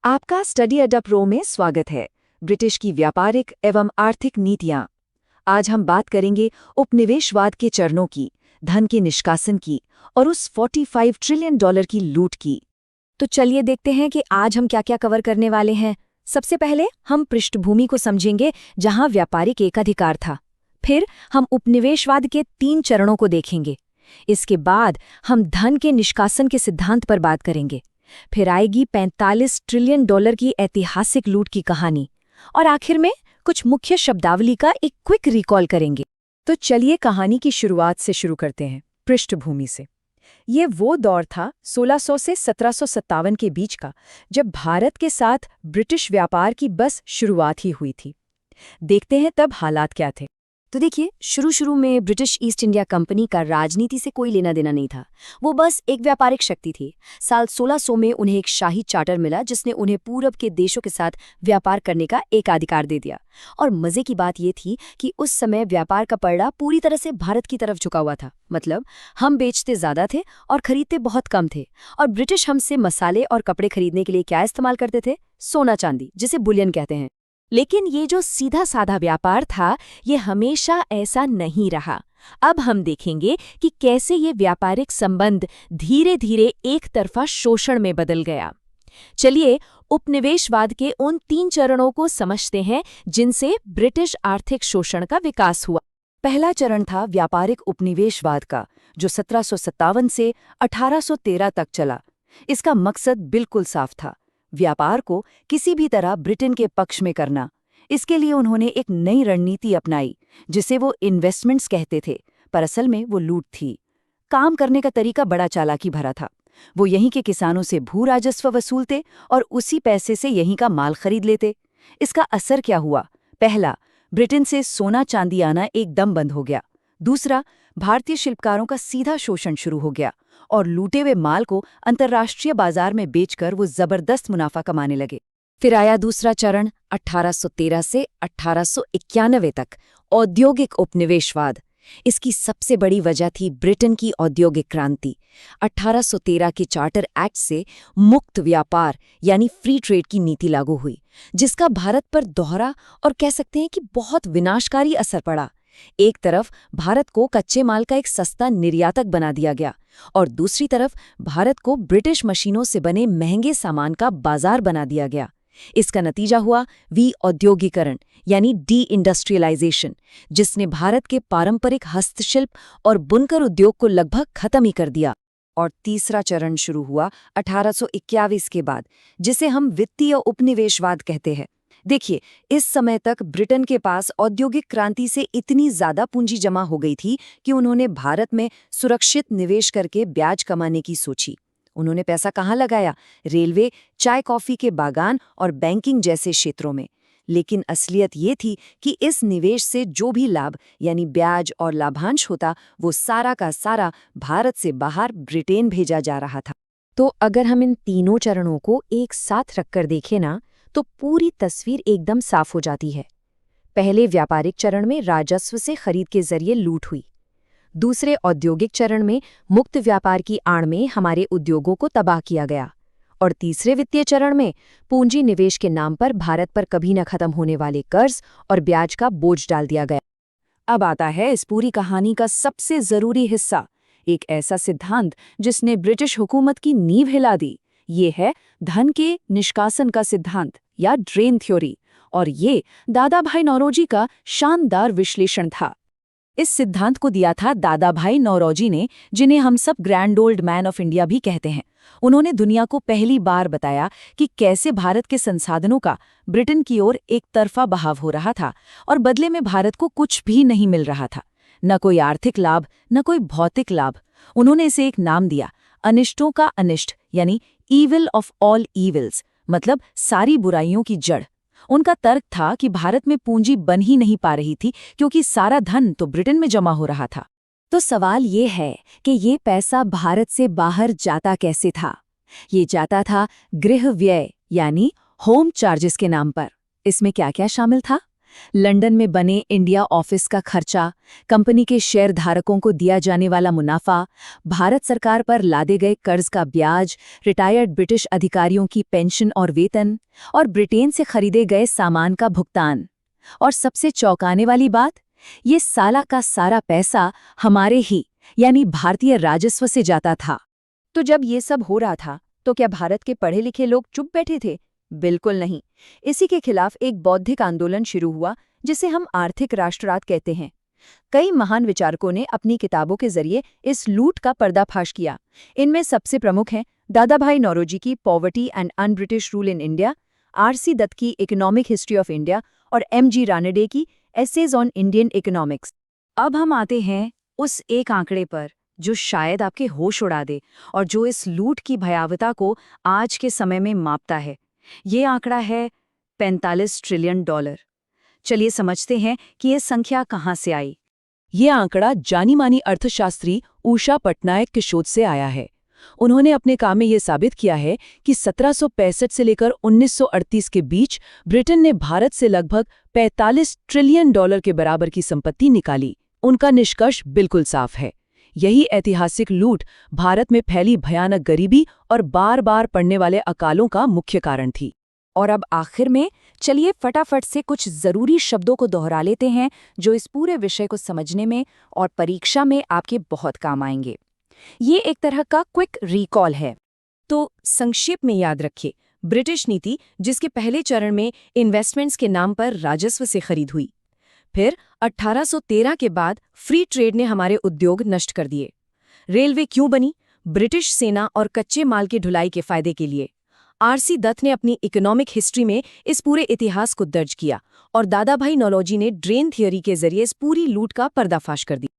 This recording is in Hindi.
आपका स्टडी अड्डा प्रो में स्वागत है। ब्रिटिश की व्यापारिक एवं आर्थिक नीतियां। आज हम बात करेंगे उपनिवेशवाद के चरणों की, धन के निष्कासन की और उस $45 ट्रिलियन की लूट की। तो चलिए देखते हैं कि आज हम क्या क्या कवर करने वाले हैं। सबसे पहले हम पृष्ठभूमि को समझेंगे जहां व्यापारिक एकाधिकार था। फिर हम उपनिवेशवाद के 3 चरणों को देखेंगे। इसके बाद हम धन के निष्कासन के सिद्धांत पर बात करेंगे। फिर आएगी $45 ट्रिलियन की ऐतिहासिक लूट की कहानी और आखिर में कुछ मुख्य शब्दावली का एक क्विक रिकॉल करेंगे। तो चलिए कहानी की शुरुआत से शुरू करते हैं, पृष्ठभूमि से। ये वो दौर था 1600 से 1757 के बीच का, जब भारत के साथ ब्रिटिश व्यापार की बस शुरुआत ही हुई थी। देखते हैं तब हालात क्या थे। तो देखिए, शुरू में ब्रिटिश ईस्ट इंडिया कंपनी का राजनीति से कोई लेना देना नहीं था। वो बस एक व्यापारिक शक्ति थी। साल 1600 में उन्हें एक शाही चार्टर मिला जिसने उन्हें पूरब के देशों के साथ व्यापार करने का एकाधिकार दे दिया। और मजे की बात ये थी कि उस समय व्यापार का पलड़ा पूरी तरह से भारत की तरफ झुका हुआ था। मतलब हम बेचते ज्यादा थे और खरीदते बहुत कम थे। और ब्रिटिश हमसे मसाले और कपड़े खरीदने के लिए क्या इस्तेमाल करते थे? सोना चांदी, जिसे बुलियन कहते हैं। लेकिन ये जो सीधा साधा व्यापार था, ये हमेशा ऐसा नहीं रहा। अब हम देखेंगे कि कैसे ये व्यापारिक संबंध धीरे धीरे एक तरफा शोषण में बदल गया। चलिए उपनिवेशवाद के उन 3 चरणों को समझते हैं जिनसे ब्रिटिश आर्थिक शोषण का विकास हुआ। पहला चरण था व्यापारिक उपनिवेशवाद का, जो 1757 से 1813 तक चला। इसका मकसद बिल्कुल साफ था, व्यापार को किसी भी तरह ब्रिटेन के पक्ष में करना। इसके लिए उन्होंने एक नई रणनीति अपनाई, जिसे वो इन्वेस्टमेंट्स कहते थे, पर असल में वो लूट थी। काम करने का तरीका बड़ा चालाकी भरा था। वो यहीं के किसानों से भू राजस्व वसूलते और उसी पैसे से यहीं का माल खरीद लेते। इसका असर क्या हुआ? पहला, ब्रिटेन से सोना चांदी आना एकदम बंद हो गया। दूसरा, भारतीय शिल्पकारों का सीधा शोषण शुरू हो गया और लूटे हुए माल को अंतर्राष्ट्रीय बाजार में बेचकर वो जबरदस्त मुनाफा कमाने लगे। फिर आया दूसरा चरण 1813 से 1891 तक, औद्योगिक उपनिवेशवाद। इसकी सबसे बड़ी वजह थी ब्रिटेन की औद्योगिक क्रांति। 1813 के चार्टर एक्ट से मुक्त व्यापार यानी फ्री ट्रेड की नीति लागू हुई, जिसका भारत पर दोहरा और कह सकते हैं कि बहुत विनाशकारी असर पड़ा। एक तरफ भारत को कच्चे माल का एक सस्ता निर्यातक बना दिया गया और दूसरी तरफ भारत को ब्रिटिश मशीनों से बने महंगे सामान का बाजार बना दिया गया। इसका नतीजा हुआ औद्योगिकरण यानी डी इंडस्ट्रियलाइजेशन, जिसने भारत के पारंपरिक हस्तशिल्प और बुनकर उद्योग को लगभग खत्म ही कर दिया। और तीसरा चरण शुरू हुआ 1821 के बाद, जिसे हम वित्तीय उपनिवेशवाद कहते हैं। देखिए, इस समय तक ब्रिटेन के पास औद्योगिक क्रांति से इतनी ज्यादा पूंजी जमा हो गई थी कि उन्होंने भारत में सुरक्षित निवेश करके ब्याज कमाने की सोची। उन्होंने पैसा कहाँ लगाया? रेलवे, चाय कॉफी के बागान और बैंकिंग जैसे क्षेत्रों में। लेकिन असलियत ये थी कि इस निवेश से जो भी लाभ यानी ब्याज और लाभांश होता, वो सारा का सारा भारत से बाहर ब्रिटेन भेजा जा रहा था। तो अगर हम इन तीनों चरणों को एक साथ रखकर देखें ना, तो पूरी तस्वीर एकदम साफ हो जाती है। पहले व्यापारिक चरण में राजस्व से खरीद के जरिए लूट हुई। दूसरे औद्योगिक चरण में मुक्त व्यापार की आड़ में हमारे उद्योगों को तबाह किया गया। और तीसरे वित्तीय चरण में पूंजी निवेश के नाम पर भारत पर कभी न खत्म होने वाले कर्ज और ब्याज का बोझ डाल दिया गया। अब आता है इस पूरी कहानी का सबसे जरूरी हिस्सा, एक ऐसा सिद्धांत जिसने ब्रिटिश हुकूमत की नींव हिला दी। ये है धन के निष्कासन का सिद्धांत या ड्रेन थ्योरी। और ये दादा भाई नौरोजी का शानदार विश्लेषण था। इस सिद्धांत को दिया था दादा भाई नौरोजी ने, जिन्हें हम सब grand old man of India भी कहते हैं। उन्होंने दुनिया को पहली बार बताया कि कैसे भारत के संसाधनों का ब्रिटेन की ओर एक तरफा बहाव हो रहा था और बदले में भारत को कुछ भी नहीं मिल रहा था, न कोई आर्थिक लाभ, न कोई भौतिक लाभ। उन्होंने इसे एक नाम दिया, अनिष्टों का अनिष्ट यानी ईविल ऑफ ऑल ईविल्स, मतलब सारी बुराइयों की जड़। उनका तर्क था कि भारत में पूंजी बन ही नहीं पा रही थी क्योंकि सारा धन तो ब्रिटेन में जमा हो रहा था। तो सवाल ये है कि ये पैसा भारत से बाहर जाता कैसे था? ये जाता था गृह व्यय यानी होम चार्जेस के नाम पर। इसमें क्या क्या शामिल था? लंदन में बने इंडिया ऑफिस का खर्चा, कंपनी के शेयर धारकों को दिया जाने वाला मुनाफा, भारत सरकार पर लादे गए कर्ज का ब्याज, रिटायर्ड ब्रिटिश अधिकारियों की पेंशन और वेतन, और ब्रिटेन से खरीदे गए सामान का भुगतान। और सबसे चौंकाने वाली बात, ये साला का सारा पैसा हमारे ही यानी भारतीय राजस्व से जाता था। तो जब ये सब हो रहा था, तो क्या भारत के पढ़े लिखे लोग चुप बैठे थे? बिल्कुल नहीं। इसी के खिलाफ एक बौद्धिक आंदोलन शुरू हुआ, जिसे हम आर्थिक राष्ट्रवाद कहते हैं। कई महान विचारकों ने अपनी किताबों के जरिए इस लूट का पर्दाफाश किया। इनमें सबसे प्रमुख हैं दादाभाई नौरोजी की poverty and un British rule in India, RC. Dutt की इकोनॉमिक हिस्ट्री ऑफ इंडिया और M.G. रानडे की एसेज ऑन इंडियन इकोनॉमिक्स। अब हम आते हैं उस एक आंकड़े पर जो शायद आपके होश उड़ा दे और जो इस लूट की भयावहता को आज के समय में मापता है। ये आंकड़ा है $45 ट्रिलियन। चलिए समझते हैं कि ये संख्या कहाँ से आई। ये आंकड़ा जानी मानी अर्थशास्त्री उषा पटनायक के शोध से आया है। उन्होंने अपने काम में ये साबित किया है कि 1765 से लेकर 1938 के बीच ब्रिटेन ने भारत से लगभग $45 ट्रिलियन के बराबर की संपत्ति निकाली। उनका निष्कर्ष बिल्कुल साफ है। यही ऐतिहासिक लूट भारत में फैली भयानक गरीबी और बार बार पड़ने वाले अकालों का मुख्य कारण थी। और अब आखिर में चलिए फटाफट से कुछ जरूरी शब्दों को दोहरा लेते हैं जो इस पूरे विषय को समझने में और परीक्षा में आपके बहुत काम आएंगे। ये एक तरह का क्विक रिकॉल है। तो संक्षेप में याद रखिए, ब्रिटिश नीति जिसके पहले चरण में इन्वेस्टमेंट्स के नाम पर राजस्व से खरीद हुई। फिर 1813 के बाद फ्री ट्रेड ने हमारे उद्योग नष्ट कर दिए। रेलवे क्यों बनी? ब्रिटिश सेना और कच्चे माल की ढुलाई के फायदे के लिए। आर.सी. दत्त ने अपनी इकोनॉमिक हिस्ट्री में इस पूरे इतिहास को दर्ज किया और दादाभाई नौरोजी ने ड्रेन थियोरी के जरिए इस पूरी लूट का पर्दाफाश कर दिया।